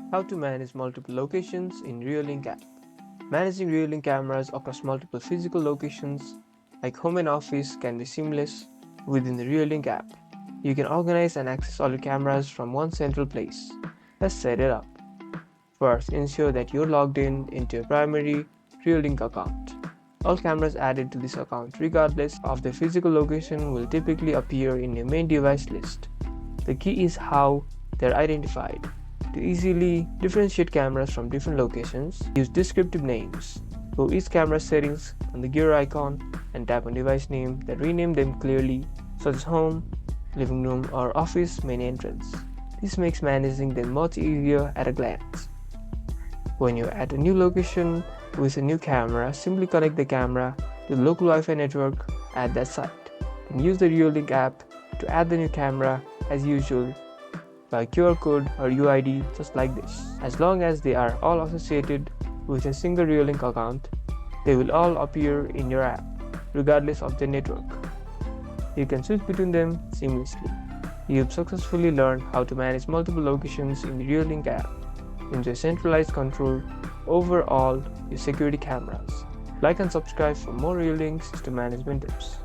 How to manage multiple locations in Reolink app. Managing Reolink cameras across multiple physical locations like home and office can be seamless within the Reolink app. You can organize and access all your cameras from one central place. Let's set it up. First, ensure that you're logged in into your primary Reolink account. All cameras added to this account, regardless of their physical location, will typically appear in your main device list. The key is how they're identified. To easily differentiate cameras from different locations, use descriptive names. Go each camera settings on the gear icon and tap on device name, then rename them clearly, such as home, living room, or office main entrance. This makes managing them much easier at a glance. When you're at a new location with a new camera, simply connect the camera to the local Wi-Fi network at that site. Then use the Reolink app to add the new camera as usual by QR code or UID, just like this. As long as they are all associated with a single Reolink account, they will all appear in your app, regardless of the network. You can switch between them seamlessly. You've successfully learned how to manage multiple locations in the Reolink app. Enjoy centralized control over all your security cameras. Like and subscribe for more Reolink system management tips.